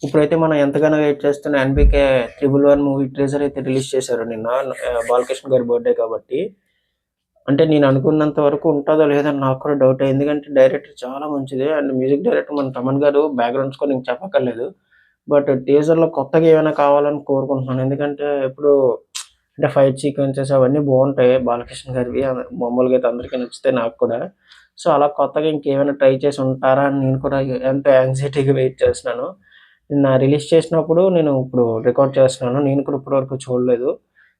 ఇప్పుడైతే మనం ఎంతగానో వెయిట్ చేస్తున్న 'ఎన్‌బీకే 111' మూవీ టీజర్ అయితే రిలీజ్ చేశారు నిన్న. బాలకృష్ణ గారి బర్త్‌డే కాబట్టి. అంటే నేను అనుకున్నంత వరకు ఉంటదో లేదో అని నాకు కూడా డౌటే. ఎందుకంటే డైరెక్టర్ చాలా మంచిది. అండ్ మ్యూజిక్ డైరెక్టర్ మన తమన్ గారు బ్యాక్‌గ్రౌండ్ స్కోర్ ఇంక చెప్పక్కర్లేదు. బట్ టీజర్‌లో కొత్తగా ఏమైనా కావాలని కోరుకుంటున్నాను. ఎందుకంటే ఇప్పుడు అంటే ఫైట్ సీక్వెన్సెస్ అవన్నీ బావుంటాయి బాలకృష్ణ గారివి. మామూలుగా అయితే అందరికీ నచ్చుతాయి నాకు కూడా. సో, అలా కొత్తగా ఇంకేమైనా ట్రై చేసి ఉంటారా అని నేను కూడా ఎంతో యాంక్సైటీగా వెయిట్ చేస్తున్నాను. నిన్న రిలీజ్ చేసినప్పుడు నేను ఇప్పుడు రికార్డ్ చేస్తున్నాను. నేను కూడా ఇప్పటి వరకు చూడలేదు.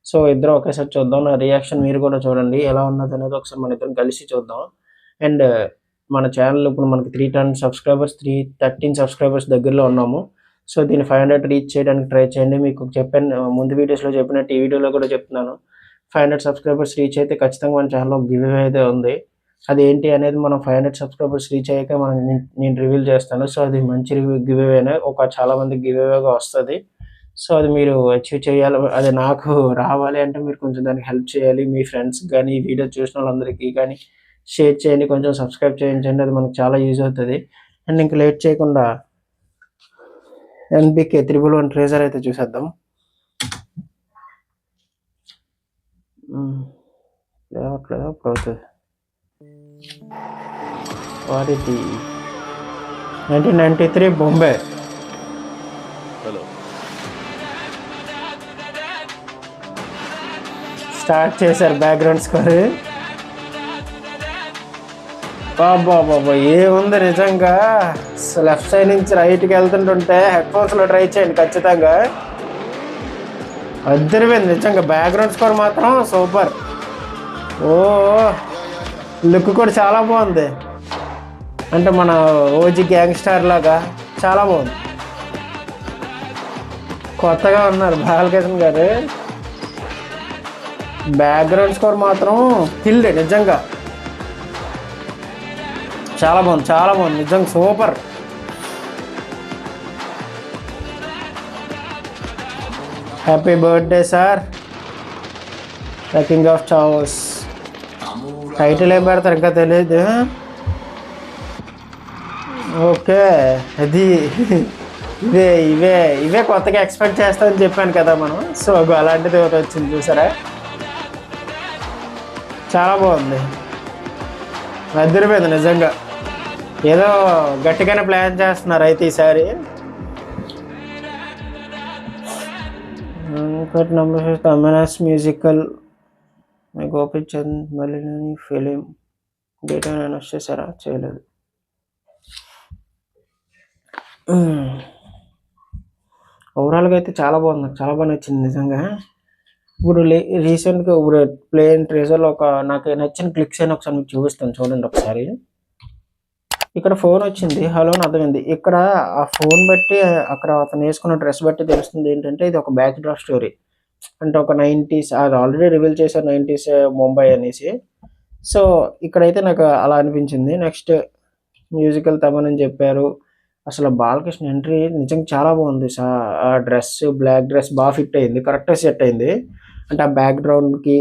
సో, ఇద్దరం ఒకేసారి చూద్దాం. నా రియాక్షన్ మీరు కూడా చూడండి. ఎలా ఉన్నదనేది ఒకసారి మనిద్దరం కలిసి చూద్దాం. అండ్ మన ఛానెల్ ఇప్పుడు మనకి 310 సబ్‌స్క్రైబర్స్, 13 సబ్‌స్క్రైబర్స్ దగ్గరలో ఉన్నాము. సో, దీన్ని 500 రీచ్ చేయడానికి ట్రై చేయండి. మీకు చెప్పాను ముందు వీడియోస్‌లో చెప్పినట్టు ఈ వీడియోలో కూడా చెప్తున్నాను. 500 సబ్‌స్క్రైబర్స్ రీచ్ అయితే ఖచ్చితంగా మన ఛానెల్‌లో ఒక గివ్ అవే అయితే ఉంది. అదేంటి అనేది మనం 500 సబ్‌స్క్రైబర్స్ రీచ్ అయ్యాక నేను రివీల్ చేస్తాను. సో, అది మంచి గివ్ అవేనే. చాలా మందికి గివ్ అవేగా వస్తది. సో, అది మీరు అచీవ్ చేయాలి. అది నాకు రావాలి అంటే మీరు కొంచెం దానికి హెల్ప్ చేయాలి. మీ ఫ్రెండ్స్‌కి గానీ, ఈ వీడియో చూసినోళ్ళందరికీ కానీ షేర్ చేయండి. కొంచెం సబ్స్క్రైబ్ చేయించండి. అది మనకు చాలా యూజ్ అవుతది. అండ్ ఇంక లేట్ చేయకుండా 'ఎన్‌బీకే 111' ట్రైలర్ అయితే చూసేద్దాం. ప్లే అవ్వట్లేదా? ఇప్పుడు అవుతది. వాట్ ఇది 1993 బొంబే. హలో స్టార్ట్ చేశారు బ్యాక్‌గ్రౌండ్ స్కోర్. అబ్బబ్బబ్బా! ఏముంది నిజంగా. లెఫ్ట్ సైడ్ నుంచి రైట్‌కి వెళ్తుంటుంటే హెడ్‌ఫోన్స్‌లో ట్రై చేయండి ఖచ్చితంగా. అదిరిపోయింది నిజంగా. బ్యాక్‌గ్రౌండ్ స్కోర్ మాత్రం సూపర్. ఓహ్! లుక్ కూడా చాలా బాగుంది. అంటే మన ఓజీ గ్యాంగ్‌స్టర్ లాగా చాలా బాగుంది. కొత్తగా ఉన్నారు బాలకృష్ణ గారు. బ్యాక్‌గ్రౌండ్ స్కోర్ మాత్రం కిల్డ్ నిజంగా. చాలా బాగుంది. చాలా బాగుంది. నిజంగా super. Happy birthday sir. The king of chaos. Title ఏం పెడతారు ఇంకా తెలియదు. ఓకే, అది ఇవే కొత్తగా ఎక్స్పెక్ట్ చేస్తామని చెప్పాను కదా మనం. సో అలాంటిది ఒకటి వచ్చింది చూసారా. చాలా బాగుంది. అదిరిపోయింది నిజంగా. ఏదో గట్టిగానే ప్లాన్ చేస్తున్నారు అయితే ఈసారి. Tamannaah's musical Gopichand Malineni film date announce చేశారా? చేయలేదు. ఓవరాల్గా అయితే చాలా బాగుంది. నాకు చాలా బాగా నచ్చింది నిజంగా. ఇప్పుడు రీసెంట్గా ఇప్పుడు ప్లే అండ్ ట్రేజర్లో నాకు నచ్చిన క్లిక్స్ అని ఒకసారి మీకు చూపిస్తాను చూడండి ఒకసారి. ఇక్కడ ఫోన్ వచ్చింది, హలో అని అర్థమైంది. ఇక్కడ ఆ ఫోన్ బట్టి అక్కడ అతను వేసుకున్న డ్రెస్ బట్టి తెలుస్తుంది ఏంటంటే ఇది ఒక బ్యాక్ డ్రాప్ స్టోరీ. అంటే ఒక 90s అది ఆల్రెడీ రివీల్ చేశారు 90s ముంబై అనేసి. సో ఇక్కడైతే నాకు అలా అనిపించింది. నెక్స్ట్ మ్యూజికల్ తమన్ అని చెప్పారు. అసలు బాలకృష్ణ ఎంట్రీ నిజంగా చాలా బాగుంది. ఆ డ్రెస్ బ్లాక్ డ్రెస్ బాగా ఫిట్ అయింది. కరెక్ట్గా సెట్ అయింది. అంటే ఆ బ్యాక్గ్రౌండ్కి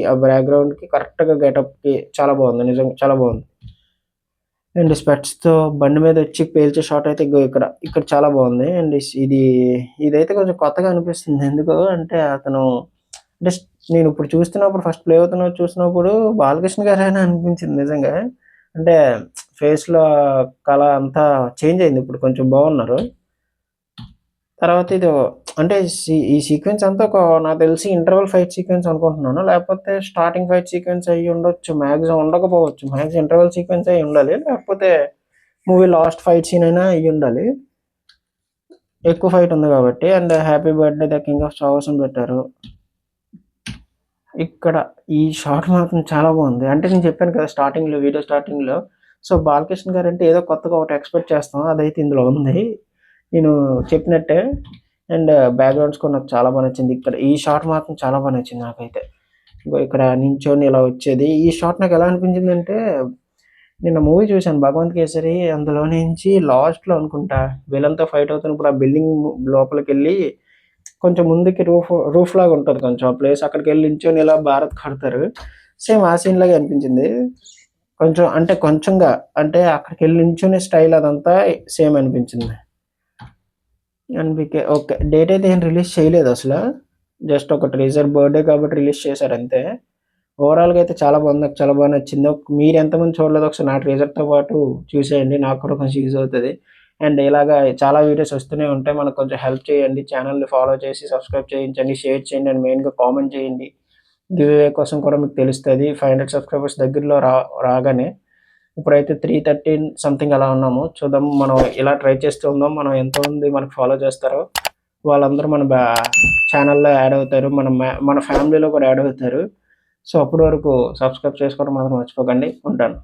కరెక్ట్గా గెటప్కి చాలా బాగుంది. నిజంగా చాలా బాగుంది. అండ్ స్పెట్స్‌తో బండి మీద వచ్చి పేల్చే షాట్ అయితే ఇక్కడ చాలా బాగుంది. అండ్ ఇదైతే కొంచెం కొత్తగా అనిపిస్తుంది. ఎందుకు అంటే అతను అంటే నేను ఇప్పుడు ఫస్ట్ ప్లే అవుతున్నప్పుడు చూసినప్పుడు బాలకృష్ణ గారేనా అనిపించింది నిజంగా. అంటే ఫేస్‌లో కళ అంతా చేంజ్ అయింది. ఇప్పుడు కొంచెం బాగున్నారు. తర్వాత అంటే ఈ సీక్వెన్స్ అంతా నాకు తెలిసి ఇంటర్వల్ ఫైట్ సీక్వెన్స్ అనుకుంటున్నాను. లేకపోతే స్టార్టింగ్ ఫైట్ సీక్వెన్స్ అయ్యి ఉండొచ్చు. మాక్సిమం ఉండకపోవచ్చు. మాక్సిమం ఇంటర్వల్ సీక్వెన్స్ అయ్యి ఉండాలి. లేకపోతే మూవీ లాస్ట్ ఫైట్ సీన్ అయినా అయ్యి ఉండాలి. ఎక్కువ ఫైట్ ఉంది కాబట్టి. And happy birthday the king of chaos అని పెట్టారు. ఇక్కడ ఈ షాట్ మాత్రం చాలా బాగుంది. అంటే నేను చెప్పాను కదా వీడియో స్టార్టింగ్‌లో. సో బాలకృష్ణ గారు అంటే ఏదో కొత్తగా ఒకటి ఎక్స్పెక్ట్ చేస్తాం. అదైతే ఇందులో ఉంది. నేను చెప్పినట్టే. అండ్ బ్యాక్‌గ్రౌండ్ స్కోర్ నాకు చాలా బాగా నచ్చింది. ఇక్కడ ఈ షాట్ మాత్రం చాలా బాగా నచ్చింది నాకైతే. ఇక్కడ నించొని ఇలా వచ్చేది. ఈ షాట్ నాకు ఎలా అనిపించిందంటే నిన్న మూవీ చూశాను 'భగవంత్ కేసరి'. అందులో నుంచి లాస్ట్‌లో అనుకుంటా విలన్‌తో ఫైట్ అవుతున్నప్పుడు ఆ బిల్డింగ్ లోపలికెళ్ళి కొంచెం ముందుకి రూఫ్ లాగా ఉంటది కొంచెం ఆ ప్లేస్. అక్కడికెళ్ళి నించొని ఇలా భారత్ కడతారు. సేమ్ ఆ సీన్ లాగే అనిపించింది. కొంచెంగా అంటే అక్కడికెళ్ళి నించునే స్టైల్ అదంతా సేమ్ అనిపించింది. NBK okay. డేట్ అయితే ఏం రిలీజ్ చేయలేదు అసల. జస్ట్ ఒక టీజర్ బర్త్‌డే కాబట్టి రిలీజ్ చేశారు అంతే. ఓవరాల్‌గా అయితే చాలా బాగుంది. నాకు చాలా బాగా నచ్చింది. మీరు ఎంతమంది చూడలేదో ఒకసారి నా టీజర్‌తో పాటు చూసేయండి. నాకు కూడా కొంచెం యూజ్ అవుతది. అండ్ ఇలాగా చాలా వీడియోస్ వస్తూనే ఉంటాయి. మనకు కొంచెం హెల్ప్ చేయండి. ఛానెల్‌ని ఫాలో చేసి సబ్స్క్రైబ్ చేయించండి. షేర్ చేయండి అండ్ మెయిన్‌గా కామెంట్ చేయండి. గివ్ అవే కోసం కూడా మీకు తెలుస్తది. 500 సబ్స్క్రైబర్స్ దగ్గరలో రాగానే ఇప్పుడైతే 313 సంథింగ్ అలా ఉన్నాము. చూద్దాం మనం ఇలా ట్రై చేస్తూ ఉందాం. మనం ఎంతమంది మనకు ఫాలో చేస్తారో వాళ్ళందరూ మన ఛానెల్‌లో యాడ్ అవుతారు. మన ఫ్యామిలీలో కూడా యాడ్ అవుతారు. సో, అప్పటి వరకు సబ్స్క్రైబ్ చేసుకోవడం మాత్రం మర్చిపోకండి. ఉంటాను.